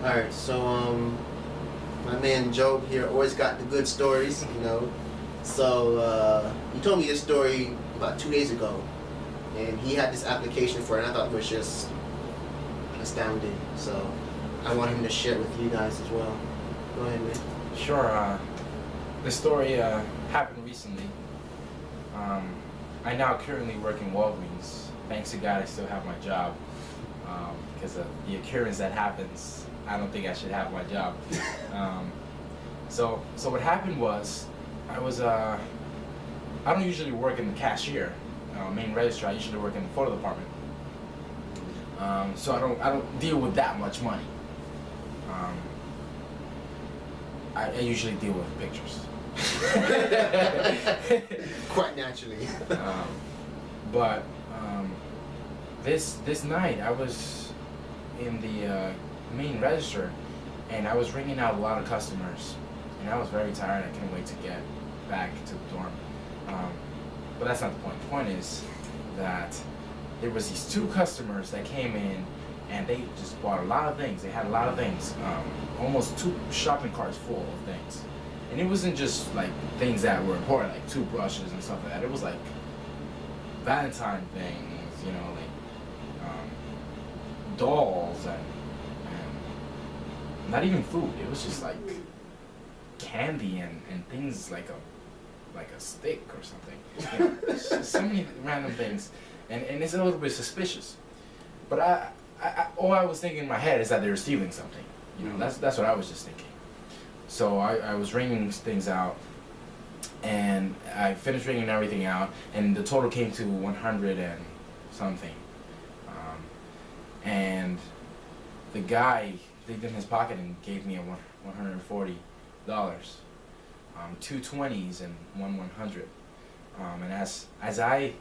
Alright, so my man Job here always got the good stories, you know. So he told me this story about 2 days ago, and he had this application for it, and I thought it was just astounding. So I want him to share it with you guys as well. Go ahead, man. Sure. The story happened recently. I now currently work in Walgreens. Thanks to God, I still have my job. Because of the occurrence that happens, I don't think I should have my job. So what happened was, I don't usually work in the cashier, main register. I usually work in the photo department. So I don't deal with that much money. I usually deal with pictures. Quite naturally. But this night I was in the main register, and I was ringing out a lot of customers, and I was very tired. I couldn't wait to get back to the dorm. But that's not the point. The point is that there was these two customers that came in, and they just bought a lot of things. They had a lot of things, almost 2 shopping carts full of things. And it wasn't just like things that were important, like toothbrushes and stuff like that. It was like Valentine things, you know, like dolls and not even food. It was just like candy and things like a stick or something. You know, it's just so many random things, and it's a little bit suspicious. But all I was thinking in my head is that they were stealing something. You know, that's what I was just thinking. So I was ringing things out, and I finished ringing everything out, and the total came to 100 and something. And the guy digged in his pocket and gave me $140, 2 20s and one 100. And as I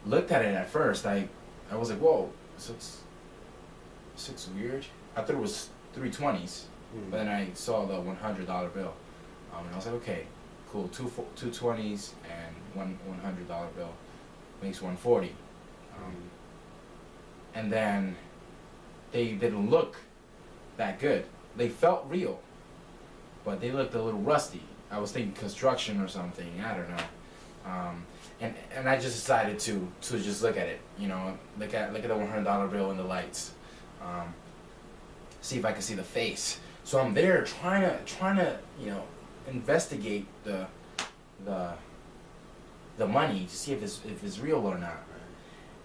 looked at it at first, I was like, whoa, this looks weird. I thought it was 3 20s. But then I saw the $100 bill, and I was like, okay, cool. 2 20s and one $100 bill makes 140. And then they didn't look that good. They felt real, but they looked a little rusty. I was thinking construction or something. I don't know. And I just decided to just look at it. You know, look at the $100 bill and the lights. See if I can see the face. So I'm there trying to you know, investigate the money to see if it's real or not.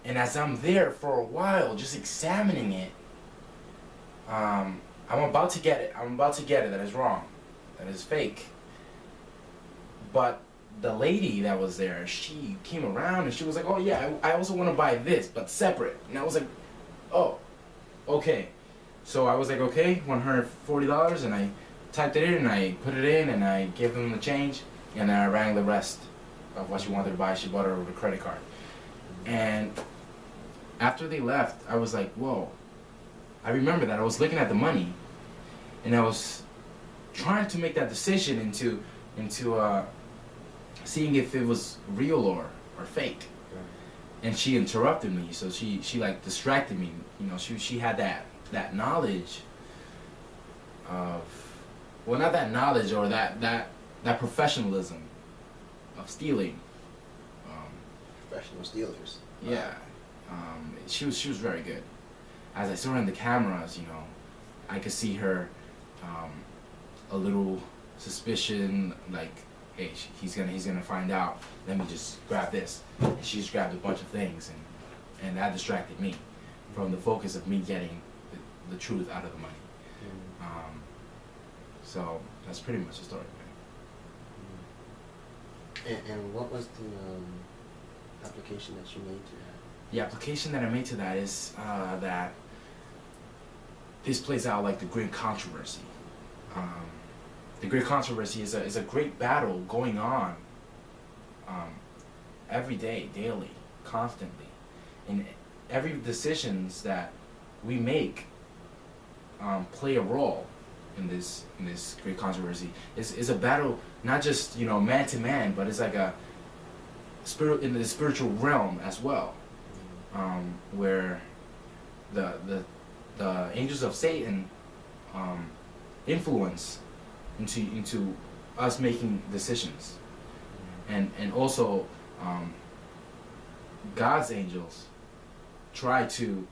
And as I'm there for a while, just examining it, I'm about to get it. That is wrong. That is fake. But the lady that was there, she came around and she was like, oh yeah, I also want to buy this, but separate. And I was like, oh, okay. So I was like, okay, $140, and I typed it in, and I put it in, and I gave them the change, and then I rang the rest of what she wanted to buy. She bought her with a credit card. And after they left, I was like, whoa. I remember that I was looking at the money, and I was trying to make that decision into seeing if it was real or fake. And she interrupted me, so she like distracted me. You know, she had that knowledge of, well, not that knowledge or that professionalism of stealing. Professional stealers. Yeah, she was very good. As I saw her in the cameras, you know, I could see her a little suspicion, like, hey, he's gonna find out. Let me just grab this. And she just grabbed a bunch of things, and that distracted me from the focus of me getting the truth out of the money. So that's pretty much the story, man. And what was the application that you made to that? The application that I made to that is that this plays out like the great controversy. The great controversy is a great battle going on every day, daily, constantly. And every decisions that we make play a role in this great controversy. Is a battle not just, you know, man to man, but it's like a in the spiritual realm as well, where the angels of Satan influence into us making decisions, and also God's angels try to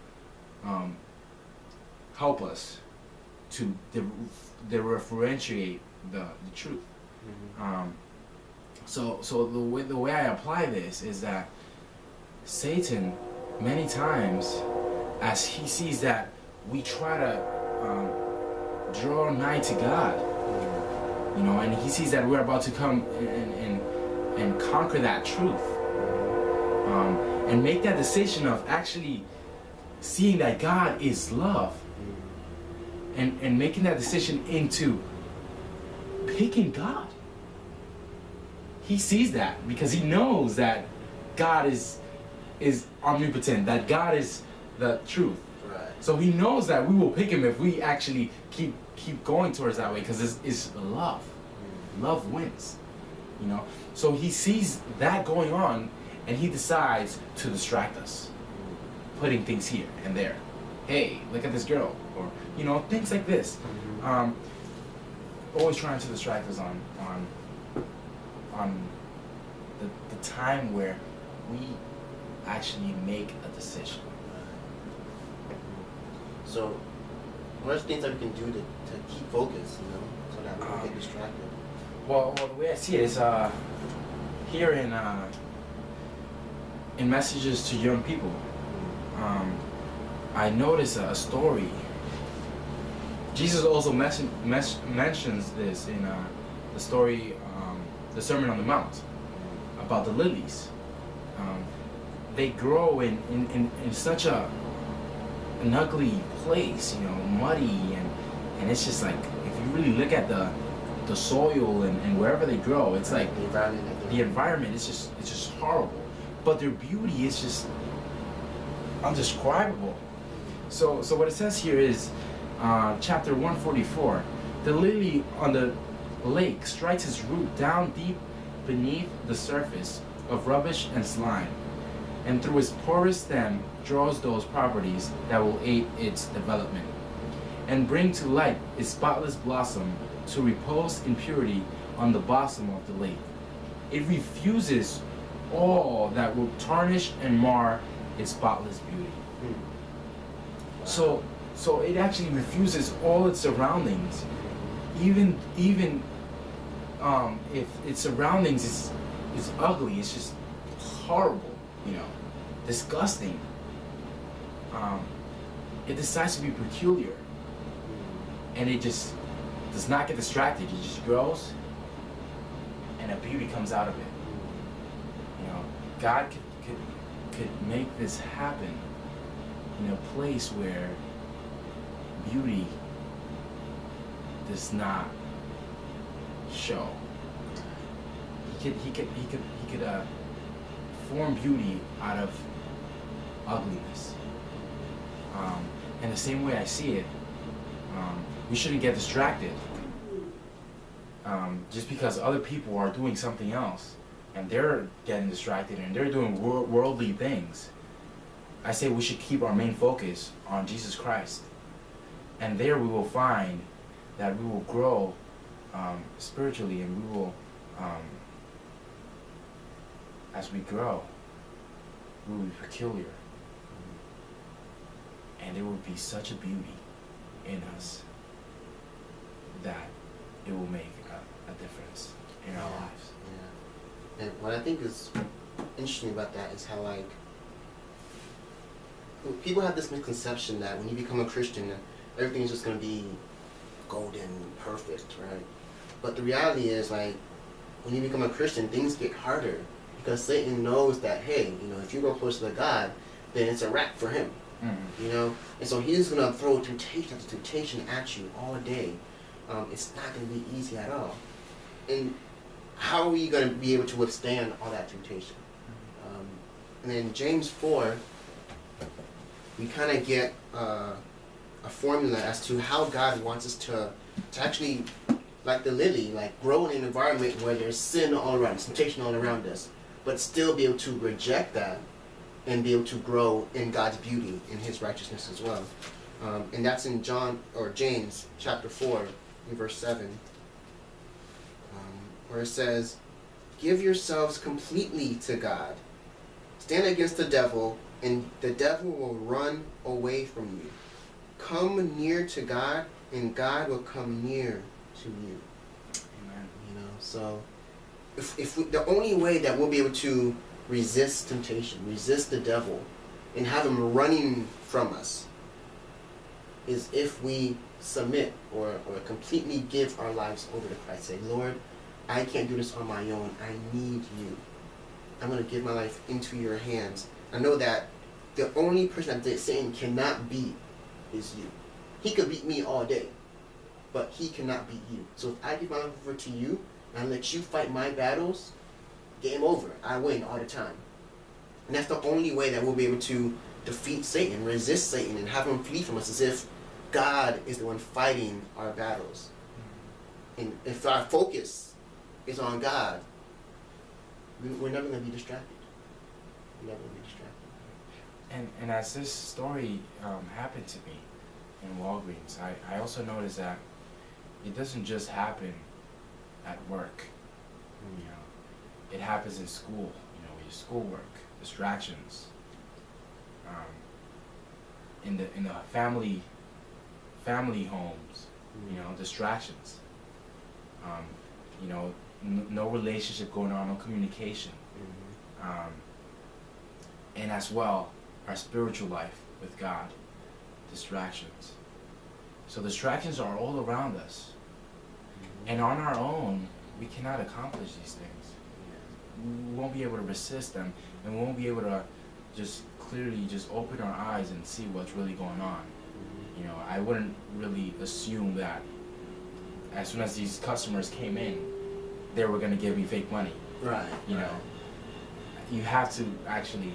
help us to differentiate the truth. So the way I apply this is that Satan, many times, as he sees that we try to draw nigh to God, and he sees that we're about to come and conquer that truth, and make that decision of actually seeing that God is love, and making that decision into picking God. He sees that because he knows that God is omnipotent, that God is the truth. Right. So he knows that we will pick him if we actually keep going towards that way, because it's love. Love wins. So he sees that going on, and he decides to distract us, putting things here and there. Hey, look at this girl, or things like this. Always trying to distract us on the time where we actually make a decision. So, what are the things that we can do to keep focus, so that we don't get distracted? Well, the way I see it is here in messages to young people, I notice a story. Jesus also mentions this in the story, the Sermon on the Mount, about the lilies. They grow in such an ugly place, muddy, and it's just like, if you really look at the soil and wherever they grow, it's like the environment is just horrible. But their beauty is just undescribable. So what it says here is, chapter 144, the lily on the lake strikes its root down deep beneath the surface of rubbish and slime, and through its porous stem draws those properties that will aid its development, and bring to light its spotless blossom to repose in purity on the bosom of the lake. It refuses all that will tarnish and mar its spotless beauty. So it actually refuses all its surroundings, even if its surroundings is ugly, it's just horrible, disgusting. It decides to be peculiar, and it just does not get distracted. It just grows, and a beauty comes out of it. God could make this happen in a place where beauty does not show. He could form beauty out of ugliness. And the same way I see it, we shouldn't get distracted just because other people are doing something else and they're getting distracted and they're doing worldly things. I say we should keep our main focus on Jesus Christ, and there we will find that we will grow spiritually, and we will, as we grow, we will be peculiar, and there will be such a beauty in us that it will make a difference in our lives. Yeah. And what I think is interesting about that is how, people have this misconception that when you become a Christian, everything's just going to be golden, perfect, right? But the reality is, when you become a Christian, things get harder because Satan knows that, hey, if you go close to God, then it's a wrap for him, And so he's going to throw temptation after temptation at you all day. It's not going to be easy at all. And how are we going to be able to withstand all that temptation? And then James 4, we kind of get a formula as to how God wants us to actually, like the lily, grow in an environment where there's sin all around us, temptation all around us, but still be able to reject that and be able to grow in God's beauty, in His righteousness as well. And that's in James chapter 4, in verse 7, where it says, "Give yourselves completely to God. Stand against the devil, and the devil will run away from you. Come near to God, and God will come near to you." Amen. You know, so if the only way that we'll be able to resist temptation, resist the devil, and have him running from us, is if we submit or completely give our lives over to Christ. Say, "Lord, I can't do this on my own. I need you. I'm going to give my life into your hands. I know that the only person that Satan cannot beat is you. He could beat me all day, but he cannot beat you. So if I give my life over to you and I let you fight my battles, game over. I win all the time." And that's the only way that we'll be able to defeat Satan, resist Satan, and have him flee from us, as if God is the one fighting our battles. And if our focus is on God, we're never going to be distracted. We're never going to be distracted. And as this story happened to me in Walgreens, I also noticed that it doesn't just happen at work. You know, it happens in school. You know, your schoolwork, distractions. In the family homes, you know, distractions. You know, no relationship going on, no communication. And as well, our spiritual life with God, distractions. So distractions are all around us. And on our own, we cannot accomplish these things. We won't be able to resist them, and we won't be able to just clearly just open our eyes and see what's really going on. You know, I wouldn't really assume that as soon as these customers came in, they were going to give me fake money. Right. You know, you have to actually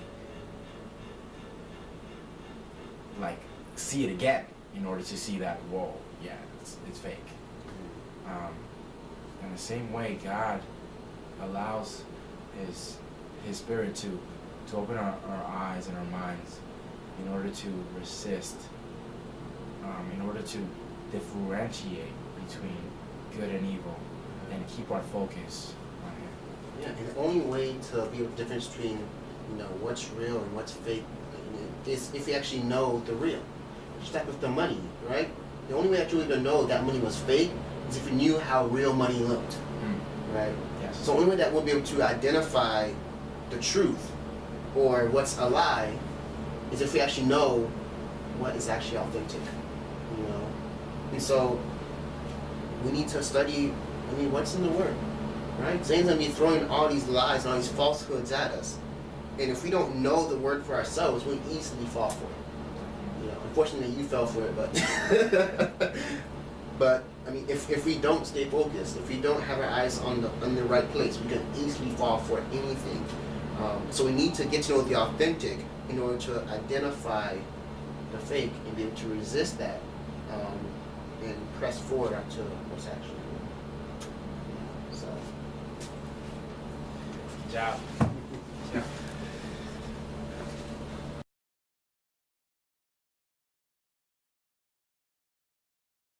like see it again in order to see that, whoa, yeah, it's fake. In the same way, God allows His Spirit to open our eyes and our minds in order to resist, in order to differentiate between good and evil, and keep our focus on Him. Yeah, and the only way to be able to difference between, you know, what's real and what's fake is if you actually know the real. Just like with the money, right? The only way that you're going to know that money was fake is if you knew how real money looked, right? Yes. So the only way that we'll be able to identify the truth or what's a lie is if we actually know what is actually authentic, you know? And so we need to study, what's in the Word, right? Satan's going to be throwing all these lies and all these falsehoods at us. And if we don't know the Word for ourselves, we'll easily fall for it. You know, unfortunately, you fell for it, but but if we don't stay focused, if we don't have our eyes on the right place, we can easily fall for anything. So we need to get to know the authentic in order to identify the fake and be able to resist that and press forward to what's actually real. So, Good job.